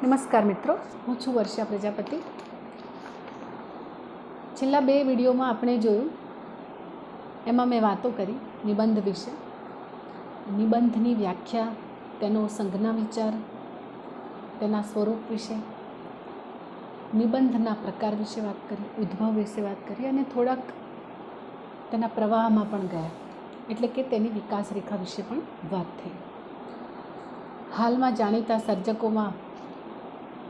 નમસ્કાર મિત્રો, હું છું વર્ષા પ્રજાપતિ। છેલ્લા 2 વિડીયોમાં આપણે જોયું એમાં મેં વાતો કરી નિબંધ વિશે, નિબંધની વ્યાખ્યા, તેનો સંજ્ઞા વિચાર, તેના સ્વરૂપ વિશે, નિબંધના પ્રકાર વિશે વાત કરી, ઉદ્ભવ વિશે વાત કરી અને થોડાક તેના પ્રવાહમાં પણ ગયા, એટલે કે તેની વિકાસ રેખા વિશે પણ વાત થઈ। હાલમાં જાણીતા સર્જકોમાં,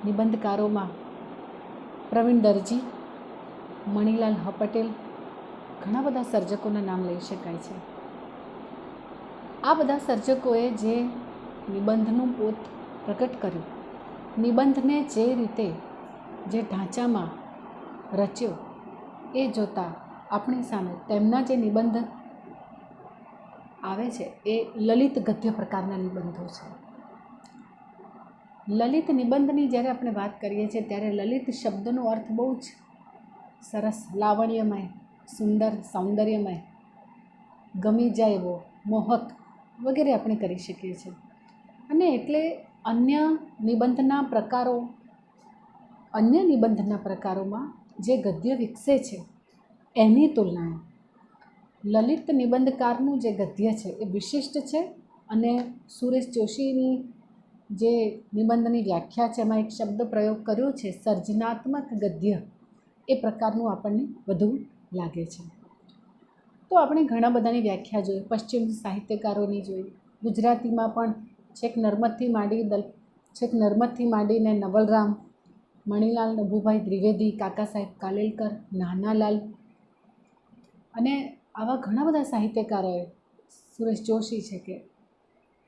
નિબંધકારોમાં પ્રવીણ દરજી, મણિલાલ હ પટેલ, ઘણા બધા સર્જકોના નામ લઈ શકાય છે। આ બધા સર્જકોએ જે નિબંધનું પોત પ્રગટ કર્યું, નિબંધને જે રીતે, જે ઢાંચામાં રચ્યો, એ જોતાં આપણી સામે તેમના જે નિબંધ આવે છે એ લલિત ગદ્ય પ્રકારના નિબંધો છે। લલિત નિબંધની જ્યારે આપણે વાત કરીએ છીએ ત્યારે લલિત શબ્દનો અર્થ બહુ જ સરસ, લાવણ્યમય, સુંદર, સૌંદર્યમય, ગમી જાય એવો, મોહક વગેરે આપણે કરી શકીએ છીએ। અને એટલે અન્ય નિબંધના પ્રકારોમાં જે ગદ્ય વિકસે છે એની તુલનાએ લલિત નિબંધકારનું જે ગદ્ય છે એ વિશિષ્ટ છે। અને સુરેશ જોશીની જે નિબંધની વ્યાખ્યા છે એમાં એક શબ્દ પ્રયોગ કર્યો છે, સર્જનાત્મક ગદ્ય, એ પ્રકારનું આપણને વધુ લાગે છે। તો આપણે ઘણા બધાની વ્યાખ્યા જોઈ, પશ્ચિમ સાહિત્યકારોની જોઈ, ગુજરાતીમાં પણ છેક નર્મદથી માંડીને નવલરામ, મણિલાલ નભુભાઈ દ્વિવેદી, કાકા સાહેબ કાલેલકર, નાનાલાલ અને આવા ઘણા બધા સાહિત્યકારોએ, સુરેશ જોશી છે કે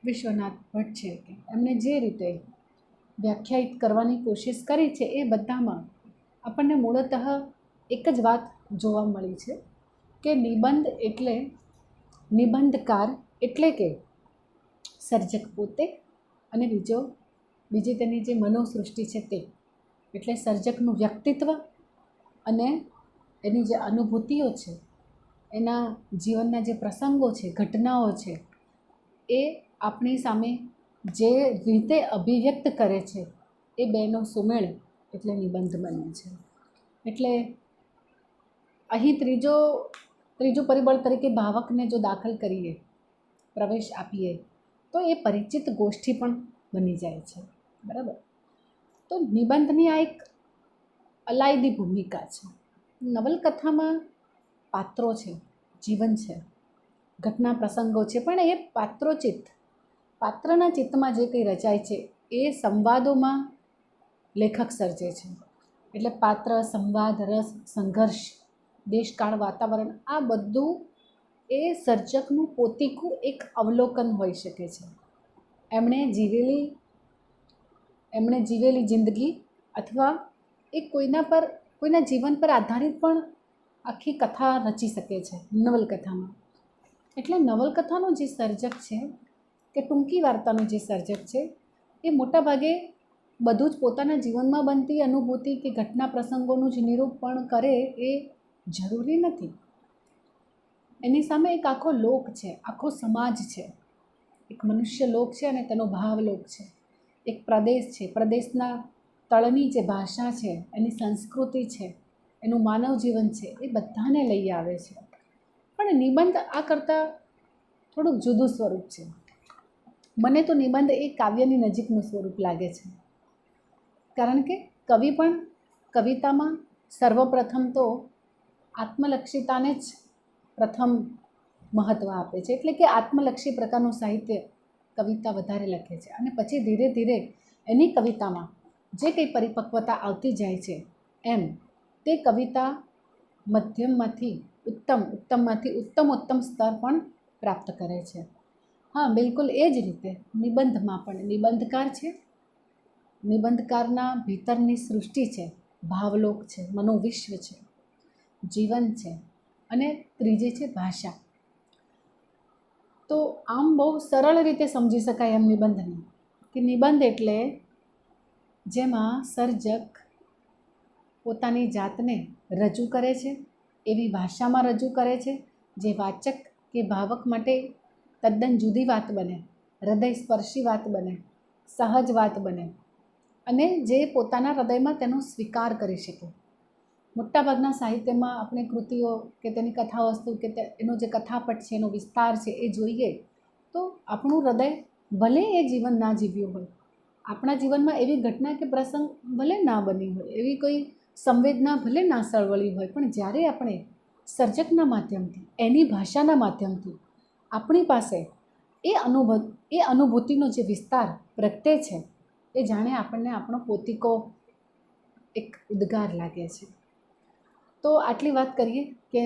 વિશ્વનાથ ભટ્ટ છે કે એમણે જે રીતે વ્યાખ્યાયિત કરવાની કોશિશ કરી છે એ બધામાં આપણને મૂળતઃ એક જ વાત જોવા મળી છે કે નિબંધ એટલે, નિબંધકાર એટલે કે સર્જક પોતે અને બીજી તેની જે મનોસૃષ્ટિ છે તે, એટલે સર્જકનું વ્યક્તિત્વ અને એની જે અનુભૂતિઓ છે, એના જીવનના જે પ્રસંગો છે, ઘટનાઓ છે, એ આપણી સામે જે રીતે અભિવ્યક્ત કરે છે એ બેનો સુમેળ એટલે નિબંધ બને છે। એટલે અહીં ત્રીજું પરિબળ તરીકે ભાવકને જો દાખલ કરીએ, પ્રવેશ આપીએ, તો એ પરિચિત ગોષ્ઠી પણ બની જાય છે, બરાબર। તો નિબંધની આ એક અલાયદી ભૂમિકા છે। નવલકથામાં પાત્રો છે, જીવન છે, ઘટના પ્રસંગો છે, પણ એ પાત્રના ચિત્તમાં જે કંઈ રચાય છે એ સંવાદોમાં લેખક સર્જે છે। એટલે પાત્ર, સંવાદ, રસ, સંઘર્ષ, દેશકાળ, વાતાવરણ, આ બધું એ સર્જકનું પોતીકું એક અવલોકન હોઈ શકે છે। એમણે જીવેલી જિંદગી અથવા એ કોઈના જીવન પર આધારિત પણ આખી કથા રચી શકે છે નવલકથામાં। એટલે નવલકથાનો જે સર્જક છે કે ટૂંકી વાર્તાનો જે સર્જક છે એ મોટાભાગે બધું જ પોતાના જીવનમાં બનતી અનુભૂતિ કે ઘટના પ્રસંગોનું જ નિરૂપણ કરે એ જરૂરી નથી। એની સામે એક આખો લોક છે, આખો સમાજ છે, એક મનુષ્ય લોક છે અને તેનો ભાવલોક છે, એક પ્રદેશ છે, પ્રદેશના તળની જે ભાષા છે, એની સંસ્કૃતિ છે, એનું માનવ જીવન છે, એ બધાને લઈ આવે છે। પણ નિબંધ આ કરતાં થોડુંક જુદું સ્વરૂપ છે। મને તો નિબંધ એ કાવ્યની નજીકનું સ્વરૂપ લાગે છે, કારણ કે કવિ પણ કવિતામાં સર્વપ્રથમ તો આત્મલક્ષિતાને જ પ્રથમ મહત્ત્વ આપે છે। એટલે કે આત્મલક્ષી પ્રકારનું સાહિત્ય કવિતા વધારે લખે છે અને પછી ધીરે ધીરે એની કવિતામાં જે કંઈ પરિપક્વતા આવતી જાય છે એમ તે કવિતા મધ્યમમાંથી ઉત્તમોત્તમ સ્તર પણ પ્રાપ્ત કરે છે। હા, બિલકુલ એ જ રીતે નિબંધમાં પણ નિબંધકાર છે, નિબંધકારના ભીતરની સૃષ્ટિ છે, ભાવલોક છે, મનોવિશ્વ છે, જીવન છે અને ત્રીજી છે ભાષા। તો આમ બહુ સરળ રીતે સમજી શકાય એમ નિબંધને, કે નિબંધ એટલે જેમાં સર્જક પોતાની જાતને રજૂ કરે છે, એવી ભાષામાં રજૂ કરે છે જે વાચક કે ભાવક માટે તદ્દન જુદી વાત બને, હૃદયસ્પર્શી વાત બને, સહજ વાત બને અને જે પોતાના હૃદયમાં તેનો સ્વીકાર કરી શકે. મોટાભાગના સાહિત્યમાં આપણે કૃતિઓ કે તેની કથા વસ્તુ કે એનો જે કથાપટ છે, એનો વિસ્તાર છે, એ જોઈએ તો આપણું હૃદય ભલે એ જીવન ના જીવ્યું હોય, આપણા જીવનમાં એવી ઘટના કે પ્રસંગ ભલે ના બની હોય, એવી કોઈ સંવેદના ભલે ના સળવળી હોય, પણ જ્યારે આપણે સર્જકના માધ્યમથી, એની ભાષાના માધ્યમથી આપણી પાસે એ અનુભૂતિનો જે વિસ્તાર પ્રગટે છે, એ જાણે આપણને આપણો પોતિકો એક ઉદ્ગાર લાગે છે. તો આટલી વાત કરીએ કે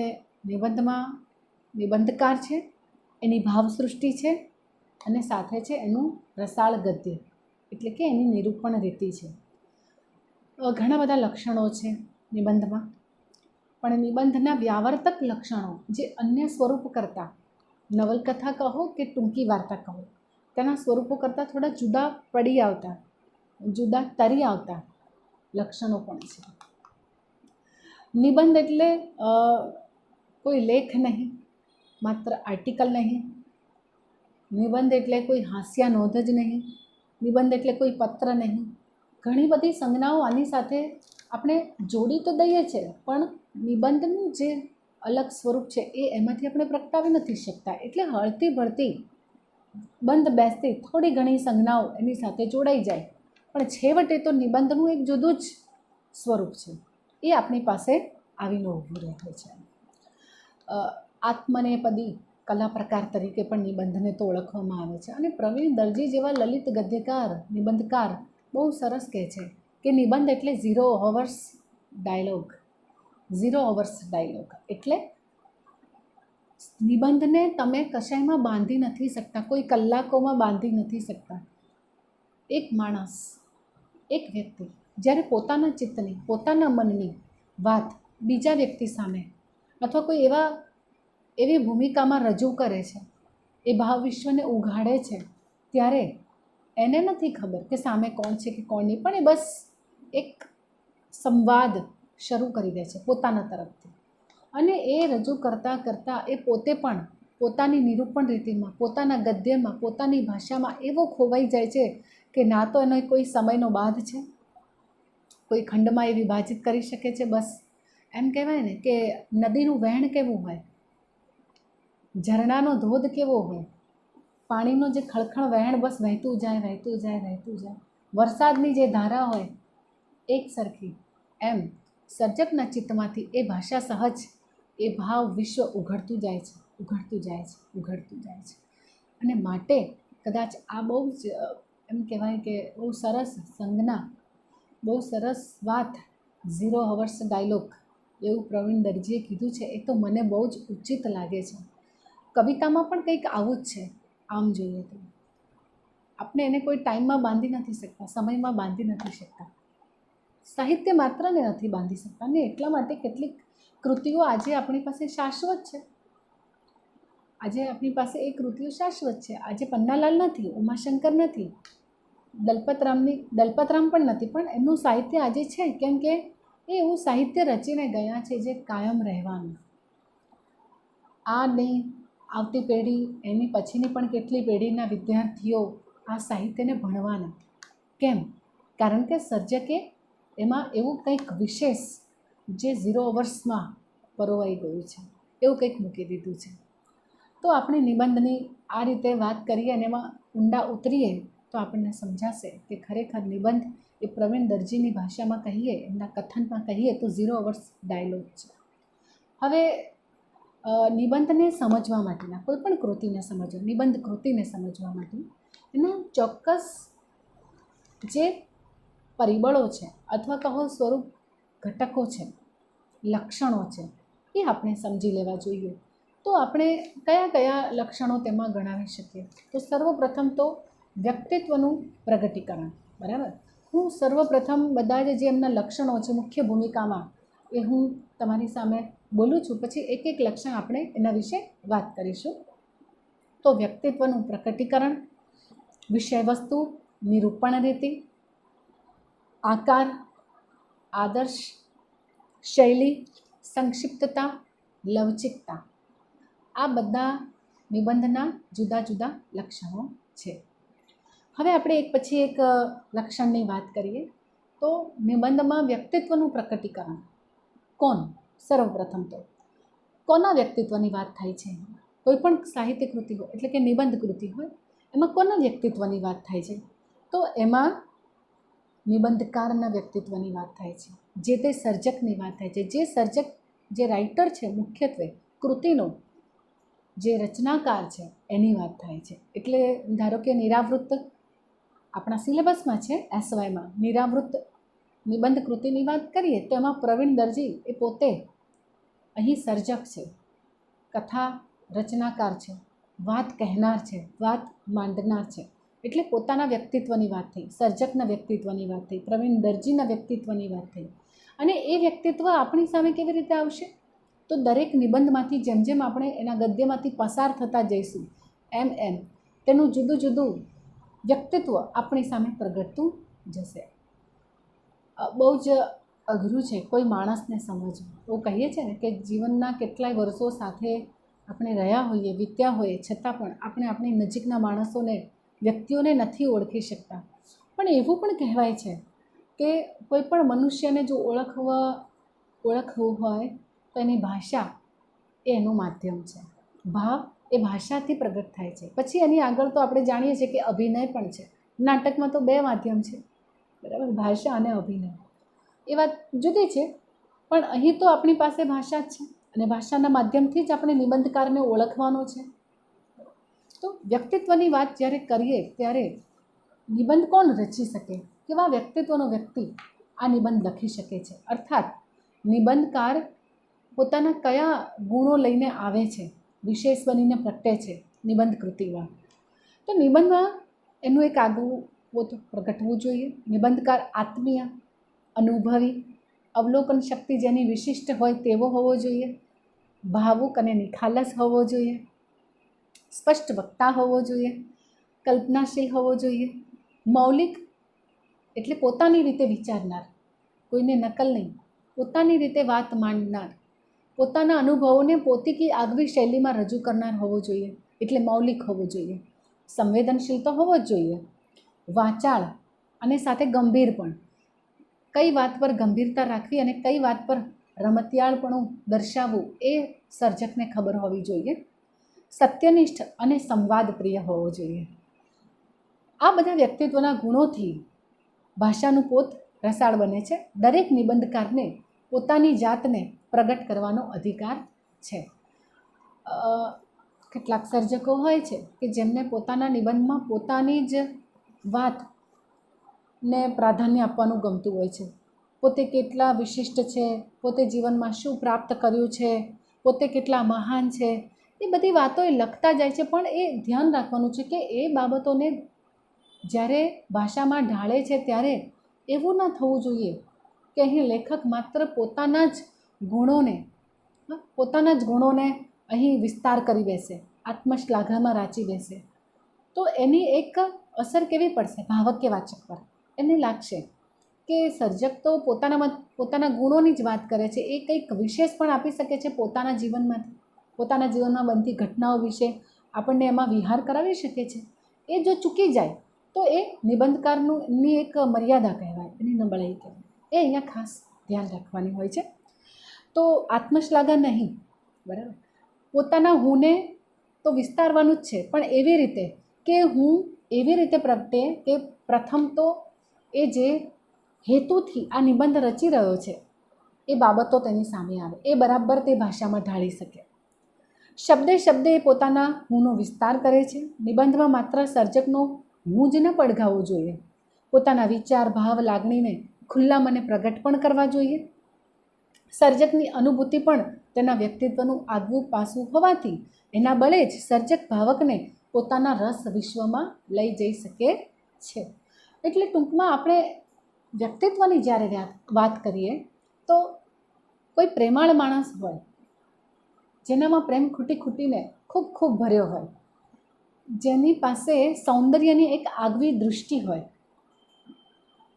નિબંધમાં નિબંધકાર છે, એની ભાવસૃષ્ટિ છે, અને સાથે છે એનું રસાળ ગદ્ય એટલે કે એની નિરૂપણ રીતિ છે. ઘણા બધા લક્ષણો છે નિબંધમાં, પણ નિબંધના વ્યાવર્તક લક્ષણો જે અન્ય સ્વરૂપ કરતાં, નવલકથા કહો કે ટૂંકી વાર્તા કહો, તેના સ્વરૂપો કરતાં થોડા જુદા પડી આવતા, જુદા તરી આવતા લક્ષણો પણ છે. નિબંધ એટલે કોઈ લેખ નહીં, માત્ર આર્ટિકલ નહીં. નિબંધ એટલે કોઈ હાસ્યા નોંધ જ નહીં. નિબંધ એટલે કોઈ પત્ર નહીં. ઘણી બધી સંજ્ઞાઓ આની સાથે આપણે જોડી તો દઈએ છીએ, પણ નિબંધનું જે અલગ સ્વરૂપ છે એ એમાંથી આપણે પ્રગટાવી નથી શકતા. એટલે હળતી ભળતી બંધ બેસતી થોડી ઘણી સંજ્ઞાઓ એની સાથે જોડાઈ જાય, પણ છેવટે તો નિબંધનું એક જુદું જ સ્વરૂપ છે, એ આપણી પાસે આવીને ઊભું રહે છે. આત્મનેપદી કલા પ્રકાર તરીકે પણ નિબંધને તો ઓળખવામાં આવે છે. અને પ્રવીણ દરજી જેવા લલિત ગદ્યકાર, નિબંધકાર બહુ સરસ કહે છે કે નિબંધ એટલે 0 hours ડાયલોગ. 0 hours ડાયલોગ એટલે નિબંધને તમે કશાયમાં બાંધી નથી શકતા, કોઈ કલાકોમાં બાંધી નથી શકતા. એક માણસ, એક વ્યક્તિ જ્યારે પોતાના ચિત્તની, પોતાના મનની વાત બીજા વ્યક્તિ સામે અથવા કોઈ એવી ભૂમિકામાં રજૂ કરે છે, એ ભાવ વિશ્વને ઉઘાડે છે, ત્યારે એને નથી ખબર કે સામે કોણ છે કે કોણ નહીં, પણ એ બસ એક સંવાદ શરૂ કરી દે છે પોતાના તરફથી. અને એ રજૂ કરતાં કરતાં એ પોતે પણ પોતાની નિરૂપણ રીતિમાં, પોતાના ગદ્યમાં, પોતાની ભાષામાં એવો ખોવાઈ જાય છે કે ના તો એનો કોઈ સમયનો બાધ છે, કોઈ ખંડમાં એ વિભાજિત કરી શકે છે. બસ એમ કહેવાય ને કે નદીનું વહેણ કેવું હોય, ઝરણાનો ધોધ કેવો હોય, પાણીનો જે ખળખળ વહેણ બસ વહેતું જાય, વહેતું જાય, વહેતું જાય, વરસાદની જે ધારા હોય એક સરખી, એમ સર્જકના ચિત્તમાંથી એ ભાષા સહજ, એ ભાવ વિશ્વ ઉઘડતું જાય છે, ઉઘડતું જાય છે, ઉઘડતું જાય છે. અને માટે કદાચ આ બહુ જ એમ કહેવાય કે બહુ સરસ સંજ્ઞા, બહુ સરસ વાત, 0 hours ડાયલોગ એવું પ્રવીણ દરજીએ કીધું છે. એ તો મને બહુ જ ઉચિત લાગે છે. કવિતામાં પણ કંઈક આવું જ છે. આમ જોઈએ તો આપણે એને કોઈ ટાઈમમાં બાંધી નથી શકતા, સમયમાં બાંધી નથી શકતા, સાહિત્ય માત્રને નથી બાંધી શકતા. અને એટલા માટે કેટલીક કૃતિઓ આજે આપણી પાસે શાશ્વત છે. આજે આપણી પાસે એ કૃતિઓ શાશ્વત છે. આજે પન્નાલાલ નથી, ઉમાશંકર નથી, દલપતરામ પણ નથી, પણ એમનું સાહિત્ય આજે છે, કેમ કે એ એવું સાહિત્ય રચીને ગયા છે જે કાયમ રહેવાનું. આ નહીં, આવતી પેઢી, એની પછીની પણ કેટલી પેઢીના વિદ્યાર્થીઓ આ સાહિત્યને ભણવાના. કેમ? કારણ કે સર્જકે એમાં એવું કંઈક વિશેષ જે 0 hours પરોવાઈ ગયું છે, એવું કંઈક મૂકી દીધું છે. તો આપણે નિબંધની આ રીતે વાત કરીએ અને એમાં ઊંડા ઉતરીએ તો આપણને સમજાશે કે ખરેખર નિબંધ એ પ્રવીણ દરજીની ભાષામાં કહીએ, એમના કથનમાં કહીએ તો 0 hours ડાયલોગ છે. હવે નિબંધને સમજવા માટેના, કોઈ પણ કૃતિને સમજવા, નિબંધ કૃતિને સમજવા માટે એના ચોક્કસ જે પરિબળો છે અથવા કહો સ્વરૂપ ઘટકો છે, લક્ષણો છે, એ આપણે સમજી લેવા જોઈએ. તો આપણે કયા કયા લક્ષણો તેમાં ગણાવી શકીએ? તો સર્વપ્રથમ તો વ્યક્તિત્વનું પ્રગટીકરણ. બરાબર, હું સર્વપ્રથમ બધા જે એમના લક્ષણો છે મુખ્ય ભૂમિકામાં, એ હું તમારી સામે બોલું છું, પછી એક એક લક્ષણ આપણે એના વિશે વાત કરીશું. તો વ્યક્તિત્વનું પ્રકટીકરણ, વિષયવસ્તુ, નિરૂપણ રીતિ, આકાર, આદર્શ, શૈલી, સંક્ષિપ્તતા, લવચિકતા, આ બધા નિબંધના જુદા જુદા લક્ષણો છે. હવે આપણે એક પછી એક લક્ષણની વાત કરીએ તો નિબંધમાં વ્યક્તિત્વનું પ્રકટીકરણ. કોણ? સર્વપ્રથમ તો કોના વ્યક્તિત્વની વાત થાય છે? કોઈ પણ સાહિત્ય કૃતિ હોય એટલે કે નિબંધ કૃતિ હોય એમાં કોના વ્યક્તિત્વની વાત થાય છે? તો એમાં નિબંધકારના વ્યક્તિત્વની વાત થાય છે, જે તે સર્જકની વાત થાય છે. જે સર્જક, જે રાઇટર છે, મુખ્યત્વે કૃતિનો જે રચનાકાર છે એની વાત થાય છે. એટલે ધારો કે નિરાવૃત્ત આપણા સિલેબસમાં છે, એસવાયમાં નિરાવૃત્ત નિબંધ કૃતિની વાત કરીએ તો એમાં પ્રવીણ દરજી એ પોતે અહીં સર્જક છે, કથા રચનાકાર છે, વાત કહેનાર છે, વાત માંડનાર છે. એટલે પોતાના વ્યક્તિત્વની વાત થઈ, સર્જકના વ્યક્તિત્વની વાત થઈ, પ્રવીણ દરજીના વ્યક્તિત્વની વાત થઈ. અને એ વ્યક્તિત્વ આપણી સામે કેવી રીતે આવશે? તો દરેક નિબંધમાંથી જેમ જેમ આપણે એના ગદ્યમાંથી પસાર થતા જઈશું એમ એમ તેનું જુદું જુદું વ્યક્તિત્વ આપણી સામે પ્રગટતું જશે. બહુ જ અઘરું છે કોઈ માણસને સમજવું. એવું કહીએ છીએ ને કે જીવનના કેટલાય વર્ષો સાથે આપણે રહ્યા હોઈએ, વીત્યા હોઈએ, છતાં પણ આપણે આપણી નજીકના માણસોને, વ્યક્તિઓને નથી ઓળખી શકતા. પણ એવું પણ કહેવાય છે કે કોઈ પણ મનુષ્યને જો ઓળખવું હોય તો એની ભાષા એ એનું માધ્યમ છે. ભાવ એ ભાષાથી પ્રગટ થાય છે. પછી એની આગળ તો આપણે જાણીએ છીએ કે અભિનય પણ છે. નાટકમાં તો 2 માધ્યમ છે, બરાબર, ભાષા અને અભિનય. એ વાત જુદી છે, પણ અહીં તો આપણી પાસે ભાષા જ છે અને ભાષાના માધ્યમથી જ આપણે નિબંધકારને ઓળખવાનો છે. તો વ્યક્તિત્વની વાત જ્યારે કરીએ ત્યારે નિબંધ કોણ રચી શકે? કેવા વ્યક્તિત્વનો વ્યક્તિ આ નિબંધ લખી શકે છે? અર્થાત નિબંધકાર પોતાના કયા ગુણો લઈને આવે છે, વિશેષ બનીને પ્રગટે છે નિબંધ કૃતિમાં? તો નિબંધમાં એનું એક આગવું પોતું પ્રગટવું જોઈએ. નિબંધકાર આત્મીય, અનુભવી, અવલોકન શક્તિ જેની વિશિષ્ટ હોય તેવો હોવો જોઈએ, ભાવુક અને નિખાલસ હોવો જોઈએ, સ્પષ્ટ વક્તા હોવો જોઈએ, કલ્પનાશીલ હોવો જોઈએ, મૌલિક એટલે પોતાની રીતે વિચારનાર, કોઈને નકલ નહીં, પોતાની રીતે વાત માંડનાર, પોતાના અનુભવોને પોતીકી આગવી શૈલીમાં રજૂ કરનાર હોવો જોઈએ, એટલે મૌલિક હોવો જોઈએ. સંવેદનશીલ તો હોવો જ જોઈએ, વાચાળ અને સાથે ગંભીર પણ. કઈ વાત પર ગંભીરતા રાખવી અને કઈ વાત પર રમતિયાળપણું દર્શાવવું એ સર્જકને ખબર હોવી જોઈએ. સત્યનિષ્ઠ અને સંવાદપ્રિય હોવો જોઈએ. આ બધા વ્યક્તિત્વના ગુણોથી ભાષાનું પોત રસાળ બને છે. દરેક નિબંધકારને પોતાની જાતને પ્રગટ કરવાનો અધિકાર છે. કેટલાક સર્જકો હોય છે કે જેમને પોતાના નિબંધમાં પોતાની જ વાતને પ્રાધાન્ય આપવાનું ગમતું હોય છે. પોતે કેટલા વિશિષ્ટ છે, પોતે જીવનમાં શું પ્રાપ્ત કર્યું છે, પોતે કેટલા મહાન છે, એ બધી વાતો એ લખતા જાય છે. પણ એ ધ્યાન રાખવાનું છે કે એ બાબતોને જ્યારે ભાષામાં ઢાળે છે ત્યારે એવું ન થવું જોઈએ કે અહીં લેખક માત્ર પોતાના જ ગુણોને અહીં વિસ્તાર કરી બેસે, આત્મશ્લાઘામાં રાચી બેસે. તો એની એક અસર કેવી પડશે ભાવક્યવાચક પર? એને લાગશે કે સર્જક તો પોતાના ગુણોની જ વાત કરે છે, એ કંઈક વિશેષ પણ આપી શકે છે પોતાના જીવનમાંથી, પોતાના જીવનમાં બનતી ઘટનાઓ વિશે આપણને એમાં વિહાર કરાવી શકે છે. એ જો ચૂકી જાય તો એ નિબંધકારની એક મર્યાદા કહેવાય, એની નબળાઈ કહેવાય. એ અહીંયા ખાસ ધ્યાન રાખવાની હોય છે. તો આત્મશ્લાઘા નહીં, બરાબર, પોતાના હુંને તો વિસ્તારવાનું જ છે, પણ એવી રીતે કે હું એવી રીતે પ્રગટે કે પ્રથમ તો એ જે હેતુથી આ નિબંધ રચી રહ્યો છે એ બાબતો તેની સામે આવે, એ બરાબર તે ભાષામાં ઢાળી શકે. શબ્દે શબ્દે એ પોતાના હુંનો વિસ્તાર કરે છે. નિબંધમાં માત્ર સર્જકનો હું જ ન પડઘાવવો જોઈએ, પોતાના વિચાર, ભાવ, લાગણીને ખુલ્લા મને પ્રગટ પણ કરવા જોઈએ. સર્જકની અનુભૂતિ પણ તેના વ્યક્તિત્વનું આગવું પાસું હોવાથી એના બળે જ સર્જક ભાવકને પોતાના રસ વિશ્વમાં લઈ જઈ શકે છે. એટલે ટૂંકમાં આપણે વ્યક્તિત્વની જ્યારે વાત કરીએ તો કોઈ પ્રેમાળ માણસ હોય જેનામાં પ્રેમ ખૂટીને ખૂબ ભર્યો હોય, જેની પાસે સૌંદર્યની એક આગવી દૃષ્ટિ હોય,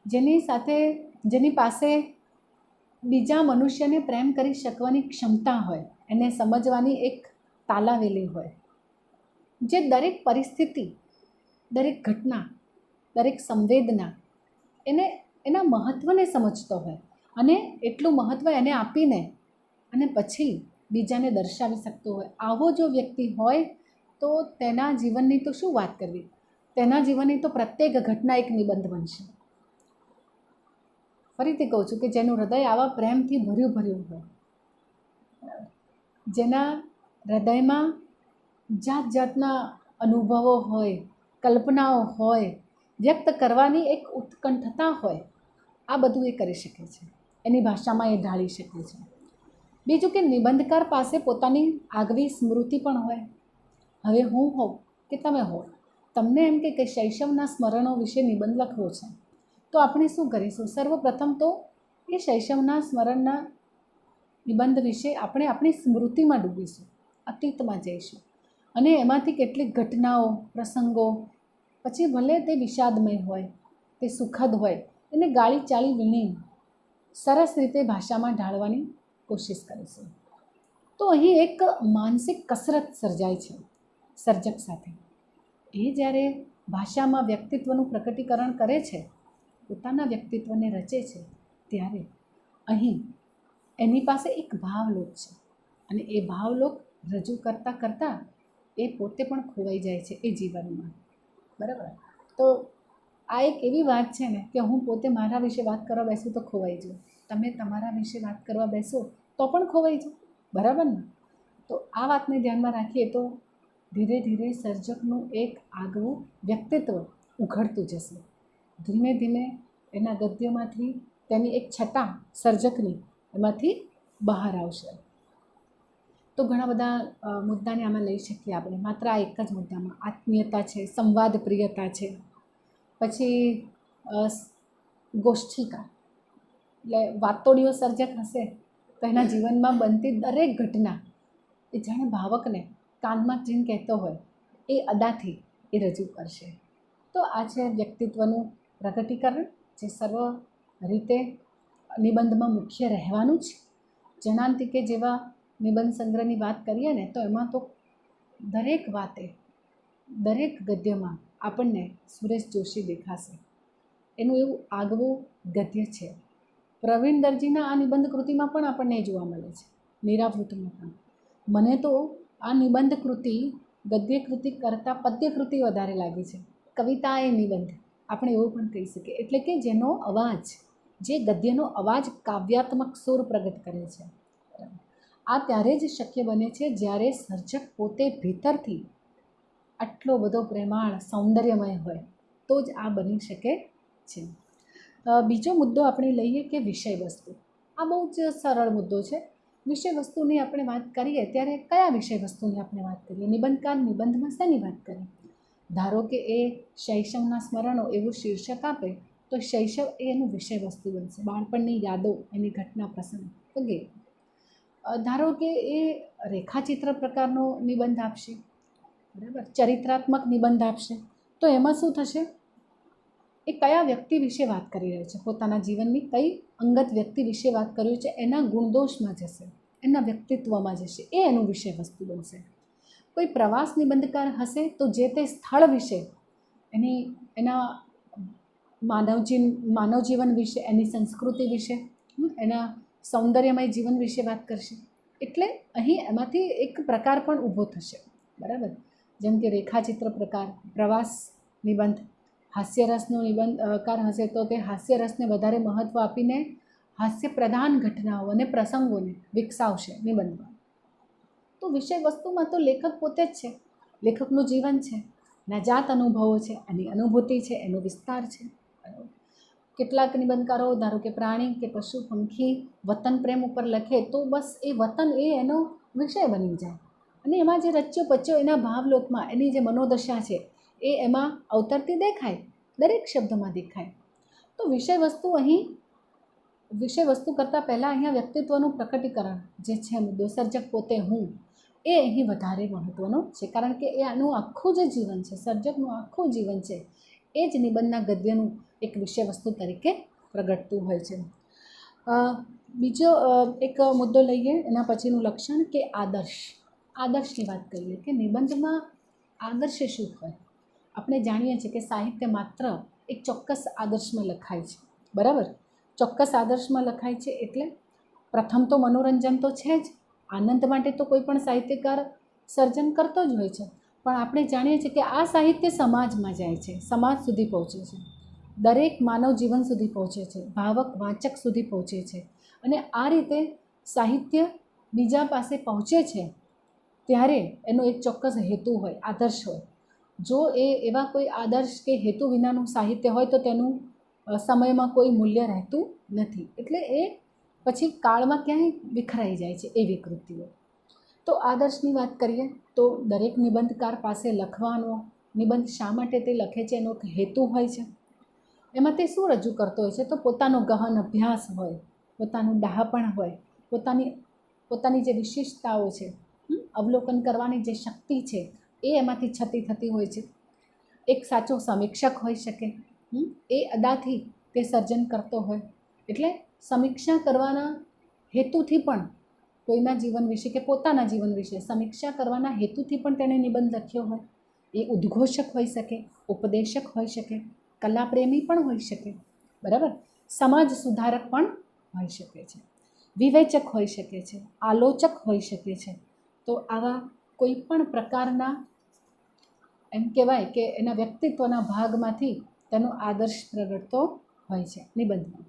જેની પાસે બીજા મનુષ્યને પ્રેમ કરી શકવાની ક્ષમતા હોય, એને સમજવાની એક તાલાવેલી હોય, જે દરેક પરિસ્થિતિ, દરેક ઘટના દરેક સંવેદના એને એના મહત્ત્વને સમજતો હોય અને એટલું મહત્ત્વ એને આપીને અને પછી બીજાને દર્શાવી શકતો હોય, આવો જો વ્યક્તિ હોય તો તેના જીવનની તો શું વાત કરવી, તેના જીવનની તો પ્રત્યેક ઘટના એક નિબંધ બનશે. ફરીથી કહું છું કે જેનું હૃદય આવા પ્રેમથી ભર્યું હોય, જેના હૃદયમાં જાત જાતના અનુભવો હોય, કલ્પનાઓ હોય, વ્યક્ત કરવાની એક ઉત્કંઠતા હોય, આ બધું એ કરી શકે છે, એની ભાષામાં એ ઢાળી શકે છે. બીજું કે નિબંધકાર પાસે પોતાની આગવી સ્મૃતિ પણ હોય. હવે હું હોઉં કે તમે હો, તમને એમ કે શૈશવના સ્મરણો વિશે નિબંધ લખવો છે, તો આપણે શું કરીશું? સર્વપ્રથમ તો એ શૈશવના સ્મરણના નિબંધ વિશે આપણે આપણી સ્મૃતિમાં ડૂબીશું, અતીતમાં જઈશું અને એમાંથી કેટલીક ઘટનાઓ, પ્રસંગો, પછી ભલે તે વિષાદમય હોય, તે સુખદ હોય, એને ગાળી ચાળી વીણી સરસ રીતે ભાષામાં ઢાળવાની કોશિશ કરીશું. તો અહીં એક માનસિક કસરત સર્જાય છે સર્જક સાથે. એ જ્યારે ભાષામાં વ્યક્તિત્વનું પ્રકટીકરણ કરે છે, પોતાના વ્યક્તિત્વને રચે છે, ત્યારે અહીં એની પાસે એક ભાવલોક છે અને એ ભાવલોક રજૂ કરતાં કરતાં એ પોતે પણ ખોવાઈ જાય છે એ જીવનમાં. બરાબર? તો આ એક એવી વાત છે ને કે હું પોતે મારા વિશે વાત કરવા બેસું તો ખોવાઈ જાઉં, તમે તમારા વિશે વાત કરવા બેસો તો પણ ખોવાઈ જાઓ. બરાબર ને? તો આ વાતને ધ્યાનમાં રાખીએ તો ધીરે ધીરે સર્જકનું એક આગવું વ્યક્તિત્વ ઉઘડતું જશે. ધીમે ધીમે એના ગદ્યમાંથી તેની એક છટા સર્જકની એમાંથી બહાર આવશે. તો ઘણા બધા મુદ્દાને આમાં લઈ શકીએ આપણે, માત્ર આ એક જ મુદ્દામાં આત્મીયતા છે, સંવાદ પ્રિયતા છે, પછી ગોષ્ઠિકા એટલે વાતોડીઓ સર્જક હશે તો એના જીવનમાં બનતી દરેક ઘટના એ જાણે ભાવકને કાનમાં જઈને કહેતો હોય એ અદાથી એ રજૂ કરશે. તો આ છે વ્યક્તિત્વનું પ્રગટીકરણ, જે સર્વ રીતે નિબંધમાં મુખ્ય રહેવાનું જ. જનાંતિકે જેવા નિબંધ સંગ્રહની વાત કરીએ ને તો એમાં તો દરેક વાતે, દરેક ગદ્યમાં આપણને સુરેશ જોશી દેખાશે. એનું એવું આગવું ગદ્ય છે. પ્રવીણ દરજીના આ નિબંધ કૃતિમાં પણ આપણને જોવા મળે છે, નિરાવૃતમાં પણ. મને તો આ નિબંધ કૃતિ ગદ્ય કૃતિ કરતાં પદ્ય કૃતિ વધારે લાગી છે. કવિતા એ નિબંધ આપણે એવું પણ કહી શકીએ, એટલે કે જેનો અવાજ, જે ગદ્યનો અવાજ કાવ્યાત્મક સુર પ્રગટ કરે છે. આ ત્યારે જ શક્ય બને છે જ્યારે સર્જક પોતે ભીતરથી આટલો બધો પ્રેમાળ, સૌંદર્યમય હોય, તો જ આ બની શકે છે. બીજો મુદ્દો આપણે લઈએ કે વિષય વસ્તુ. આ બહુ જ સરળ મુદ્દો છે. વિષય વસ્તુની આપણે વાત કરીએ ત્યારે કયા વિષય વસ્તુની આપણે વાત કરીએ? નિબંધકાર નિબંધમાં શેની વાત કરીએ? ધારો કે એ શૈશવના સ્મરણો એવું શીર્ષક આપે તો શૈશવ એ એનું વિષય વસ્તુ બનશે, બાળપણની યાદો, એની ઘટના, પ્રસંગ વગેરે. ધારો કે એ રેખાચિત્ર પ્રકારનો નિબંધ આપશે, બરાબર, ચરિત્રાત્મક નિબંધ આપશે, તો એમાં શું થશે? એ કયા વ્યક્તિ વિશે વાત કરી રહ્યો છે, પોતાના જીવનની કઈ અંગત વ્યક્તિ વિશે વાત કર્યું છે, એના ગુણદોષમાં જશે, એના વ્યક્તિત્વમાં જશે, એ એનું વિષય વસ્તુ બનશે. કોઈ પ્રવાસ નિબંધકાર હશે તો જે તે સ્થળ વિશે, એના માનવ જીવન વિશે, એની સંસ્કૃતિ વિશે, એના સૌંદર્યમય જીવન વિશે વાત કરશે. એટલે અહીં એમાંથી એક પ્રકાર પણ ઊભો થશે. બરાબર? જેમ કે રેખાચિત્ર પ્રકાર, પ્રવાસ નિબંધ. હાસ્યરસનો નિબંધકાર હશે તો તે હાસ્યરસને વધારે મહત્ત્વ આપીને હાસ્ય પ્રધાન ઘટનાઓ અને પ્રસંગોને વિકસાવશે નિબંધમાં. તો વિષય વસ્તુમાં તો લેખક પોતે જ છે, લેખકનું જીવન છે, એના જાત અનુભવો છે, એની અનુભૂતિ છે, એનો વિસ્તાર છે. કેટલાક નિબંધકારો ધારો કે પ્રાણી કે પશુ પંખી વતન પ્રેમ ઉપર લખે તો બસ એ વતન એ એનો વિષય બની જાય અને એમાં જે રચ્યો પચ્યો એના ભાવલોકમાં એની જે મનોદશા છે એ એમાં અવતરતી દેખાય, દરેક શબ્દમાં દેખાય. તો વિષય વસ્તુ અહીં, વિષય વસ્તુ કરતાં પહેલાં અહીંયા વ્યક્તિત્વનું પ્રકટીકરણ જે છે, મુદ્દો સર્જક પોતે હું, એ અહીં વધારે મહત્ત્વનું છે. કારણ કે એ આનું આખું જે જીવન છે, સર્જકનું આખું જીવન છે, એ જ નિબંધના ગદ્યનું એક વિષય વસ્તુ તરીકે પ્રગટતું હોય છે. બીજો એક મુદ્દો લઈએ, એના પછીનું લક્ષણ કે આદર્શ. આદર્શની વાત કરીએ કે નિબંધમાં આદર્શ શું હોય? આપણે જાણીએ છીએ કે સાહિત્ય માત્ર એક ચોક્કસ આદર્શમાં લખાય છે, બરાબર? ચોક્કસ આદર્શમાં લખાય છે એટલે પ્રથમ તો મનોરંજન તો છે જ, આનંદ માટે તો કોઈ પણ સાહિત્યકાર સર્જન કરતો જ હોય છે, પણ આપણે જાણીએ છીએ કે આ સાહિત્ય સમાજમાં જાય છે, સમાજ સુધી પહોંચે છે, દરેક માનવ જીવન સુધી પહોંચે છે, ભાવક વાચક સુધી પહોંચે છે, અને આ રીતે સાહિત્ય બીજા પાસે પહોંચે છે ત્યારે એનો એક ચોક્કસ હેતુ હોય, આદર્શ હોય. જો એવા કોઈ આદર્શ કે હેતુ વિનાનું સાહિત્ય હોય તો તેનું સમયમાં કોઈ મૂલ્ય રહેતું નથી, એટલે એ પછી કાળમાં ક્યાંય વિખરાઈ જાય છે એવી કૃતિઓ. તો આદર્શની વાત કરીએ તો દરેક નિબંધકાર પાસે લખવાનો નિબંધ શા માટે તે લખે છે એનો એક હેતુ હોય છે. એમાં તે શું રજૂ કરતો હોય છે? તો પોતાનો ગહન અભ્યાસ હોય, પોતાનું ડહાપણ હોય, પોતાની જે વિશેષતાઓ છે, અવલોકન કરવાની જે શક્તિ છે એ એમાંથી છતી થતી હોય છે. એક સાચો સમીક્ષક હોઈ શકે, એ અદાથી તે સર્જન કરતો હોય, એટલે સમીક્ષા કરવાના હેતુથી પણ કોઈના જીવન વિશે કે પોતાના જીવન વિશે સમીક્ષા કરવાના હેતુથી પણ તેણે નિબંધ લખ્યો હોય. એ ઉદ્ઘોષક હોઈ શકે, ઉપદેશક હોઈ શકે, કલાપ્રેમી પણ હોઈ શકે, બરાબર? સમાજ સુધારક પણ હોઈ શકે છે, વિવેચક હોઈ શકે છે, આલોચક હોઈ શકે છે. તો આવા કોઈ પણ પ્રકારના એમ કહેવાય કે એના વ્યક્તિત્વના ભાગમાંથી તેનો આદર્શ પ્રગટતો હોય છે નિબંધમાં.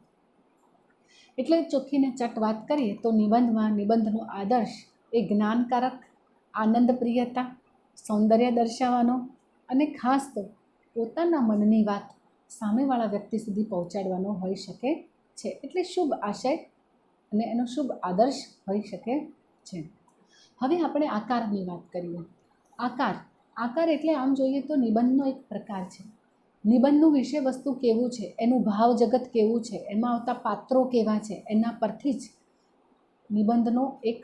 એટલે ચોખ્ખીને ચટ વાત કરીએ તો નિબંધનો આદર્શ એ જ્ઞાનકારક, આનંદપ્રિયતા, સૌંદર્ય દર્શાવવાનો અને ખાસ તો પોતાના મનની વાત સામેવાળા વ્યક્તિ સુધી પહોંચાડવાનો હોઈ શકે છે. એટલે શુભ આશય અને એનો શુભ આદર્શ હોઈ શકે છે. હવે આપણે આકારની વાત કરીએ. આકાર એટલે આમ જોઈએ તો નિબંધનો એક પ્રકાર છે. નિબંધનું વિષય વસ્તુ કેવું છે, એનું ભાવ જગત કેવું છે, એમાં આવતા પાત્રો કેવા છે, એના પરથી જ નિબંધનો એક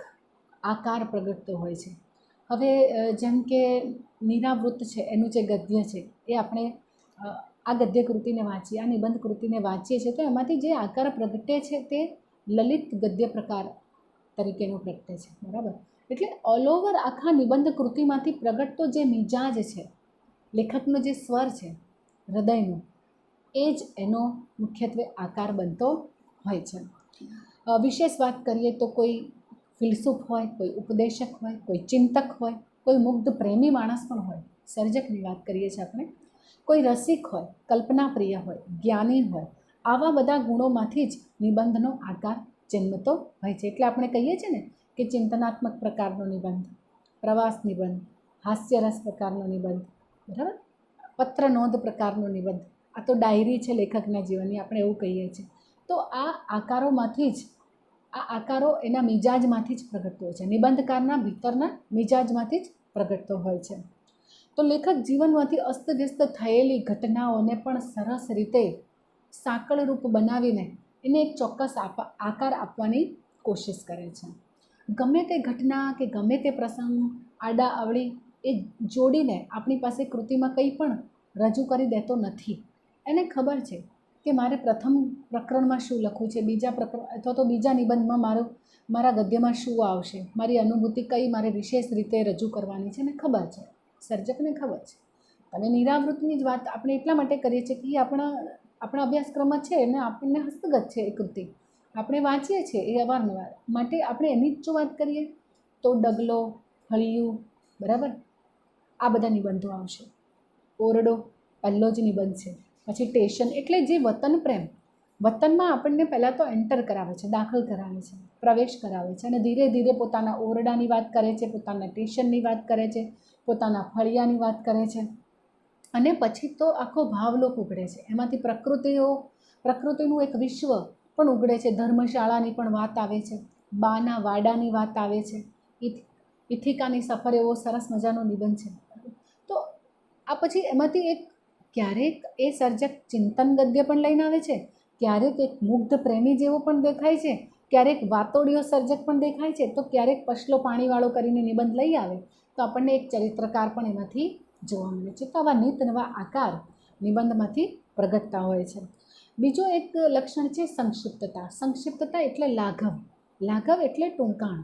આકાર પ્રગટતો હોય છે. હવે જેમ કે નિરાવૃત્ત છે, એનું જે ગદ્ય છે એ આપણે આ ગદ્ય કૃતિને વાંચીએ, આ નિબંધ કૃતિને વાંચીએ છીએ તો એમાંથી જે આકાર પ્રગટે છે તે લલિત ગદ્ય પ્રકાર તરીકેનો પ્રગટે છે, બરાબર? એટલે ઓલ ઓવર આખા નિબંધ કૃતિમાંથી પ્રગટતો જે મિજાજ છે, લેખકનો જે સ્વર છે હૃદયનો, એ જ એનો મુખ્યત્વે આકાર બનતો હોય છે. વિશેષ વાત કરીએ તો કોઈ ફિલસૂફ હોય, કોઈ ઉપદેશક હોય, કોઈ ચિંતક હોય, કોઈ મુગ્ધ પ્રેમી માણસ પણ હોય, સર્જકની વાત કરીએ છીએ આપણે, કોઈ રસિક હોય, કલ્પનાપ્રિય હોય, જ્ઞાની હોય, આવા બધા ગુણોમાંથી જ નિબંધનો આકાર જન્મતો હોય છે. એટલે આપણે કહીએ છીએ ને કે ચિંતનાત્મક પ્રકારનો નિબંધ, પ્રવાસ નિબંધ, હાસ્યરસ પ્રકારનો નિબંધ, બરાબર? પત્ર નોંધ પ્રકારનો નિબંધ, આ તો ડાયરી છે લેખકના જીવનની, આપણે એવું કહીએ છીએ. તો આ આકારો એના મિજાજમાંથી જ પ્રગટતો હોય છે, નિબંધકારના ભીતરના મિજાજમાંથી જ પ્રગટતો હોય છે. તો લેખક જીવનમાંથી અસ્તવ્યસ્ત થયેલી ઘટનાઓને પણ સરસ રીતે સાંકળરૂપ બનાવીને એને એક ચોક્કસ આકાર આપવાની કોશિશ કરે છે. ગમે તે ઘટના કે ગમે તે પ્રસંગ આડા અવળી એ જોડીને આપણી પાસે કૃતિમાં કંઈ પણ રજૂ કરી દેતો નથી. એને ખબર છે કે મારે પ્રથમ પ્રકરણમાં શું લખવું છે, બીજા પ્રકરણ અથવા તો બીજા નિબંધમાં મારા ગદ્યમાં શું આવશે, મારી અનુભૂતિ કઈ મારે વિશેષ રીતે રજૂ કરવાની છે, એને ખબર છે, સર્જકને ખબર છે. અને નિરાવૃત્તની જ વાત આપણે એટલા માટે કરીએ છીએ કે આપણા અભ્યાસક્રમમાં છે અને આપણને હસ્તગત છે એ કૃતિ, આપણે વાંચીએ છીએ એ અવારનવાર, માટે આપણે એની જ જો વાત કરીએ તો ડગલો, હળિયું, બરાબર, આ બધા નિબંધો આવશે. ઓરડો પહેલો જ નિબંધ છે. પછી સ્ટેશન એટલે જે વતન પ્રેમ, વતનમાં આપણને પહેલાં તો એન્ટર કરાવે છે, દાખલ કરાવે છે, પ્રવેશ કરાવે છે, અને ધીરે ધીરે પોતાના ઓરડાની વાત કરે છે, પોતાના સ્ટેશનની વાત કરે છે, પોતાના ફળિયાની વાત કરે છે, અને પછી તો આખો ભાવલોક ઉઘડે છે. એમાંથી પ્રકૃતિનું એક વિશ્વ પણ ઉઘડે છે. ધર્મશાળાની પણ વાત આવે છે, બાના વાડાની વાત આવે છે, ઇથિકાની સફર એવો સરસ મજાનો નિબંધ છે. તો આ પછી એમાંથી એક ક્યારેક એ સર્જક ચિંતન ગદ્ય પણ લઈને આવે છે, ક્યારેક એક મુગ્ધ પ્રેમી જેવો પણ દેખાય છે, ક્યારેક વાતોડિયો સર્જક પણ દેખાય છે, તો ક્યારેક પશલો પાણીવાળો કરીને નિબંધ લઈ આવે તો આપણને એક ચરિત્રકાર પણ એમાંથી જોવા મળે છે. તો આવા નિત નવા આકાર નિબંધમાંથી પ્રગટતા હોય છે. બીજો એક લક્ષણ છે સંક્ષિપ્તતા. સંક્ષિપ્તતા એટલે લાઘવ એટલે ટૂંકાણ.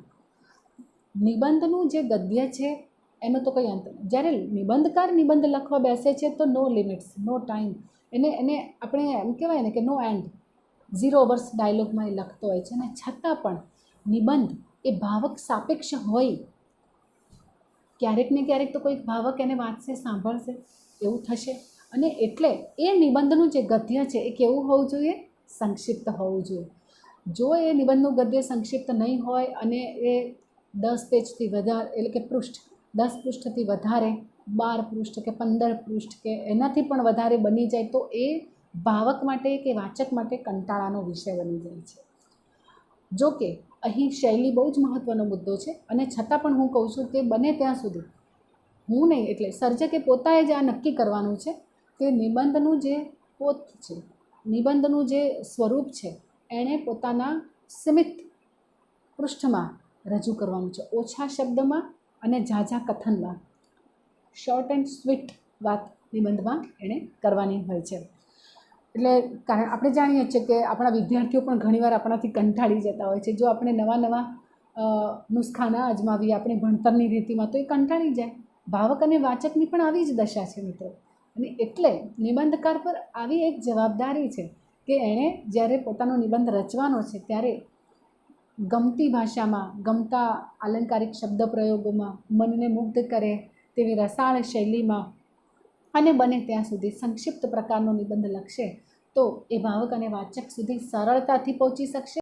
નિબંધનું જે ગદ્ય છે એનો તો કંઈ અંત નહીં. જ્યારે નિબંધકાર નિબંધ લખવા બેસે છે તો નો લિમિટ્સ, નો ટાઈમ, એને એને આપણે એમ કહેવાય ને કે નો એન્ડ, 0 વર્ષ ડાયલોગમાં એ લખતો હોય છે, અને છતાં પણ નિબંધ એ ભાવક સાપેક્ષ હોય. ક્યારેક ને ક્યારેક તો કોઈક ભાવક એને વાંચશે, સાંભળશે, એવું થશે. અને એટલે એ નિબંધનું જે ગદ્ય છે એ કેવું હોવું જોઈએ? સંક્ષિપ્ત હોવું જોઈએ. જો એ નિબંધનું ગદ્ય સંક્ષિપ્ત નહીં હોય અને એ 10 પેજથી વધારે, એટલે કે પૃષ્ઠ 10 પૃષ્ઠથી વધારે, 12 પૃષ્ઠ કે 15 પૃષ્ઠ કે એનાથી પણ વધારે બની જાય તો એ ભાવક માટે કે વાચક માટે કંટાળાનો વિષય બની જાય છે. જો કે અહીં શૈલી બહુ જ મહત્ત્વનો મુદ્દો છે, અને છતાં પણ હું કહું છું કે બને ત્યાં સુધી, હું નહીં એટલે સર્જકે પોતાએ જ આ નક્કી કરવાનું છે કે નિબંધનું જે પોત છે, નિબંધનું જે સ્વરૂપ છે, એણે પોતાના સીમિત પૃષ્ઠમાં રજૂ કરવાનું છે, ઓછા શબ્દમાં અને ઝાઝા કથનમાં, શોર્ટ એન્ડ સ્વીટ વાત નિબંધમાં એણે કરવાની હોય છે. એટલે કારણ આપણે જાણીએ છીએ કે આપણા વિદ્યાર્થીઓ પણ ઘણીવાર આપણાથી કંટાળી જતા હોય છે. જો આપણે નવા નવા નુસ્ખા ના અજમાવીએ આપણે ભણતરની રીતિમાં તો એ કંટાળી જાય. ભાવક અને વાચકની પણ આવી જ દશા છે મિત્રો. અને એટલે નિબંધકાર પર આવી એક જવાબદારી છે કે એણે જ્યારે પોતાનો નિબંધ રચવાનો છે ત્યારે ગમતી ભાષામાં, ગમતા આલંકારિક શબ્દ પ્રયોગોમાં, મનને મુગ્ધ કરે તેવી રસાળ શૈલીમાં અને બને ત્યાં સુધી સંક્ષિપ્ત પ્રકારનો નિબંધ લખશે તો એ ભાવક અને વાચક સુધી સરળતાથી પહોંચી શકશે.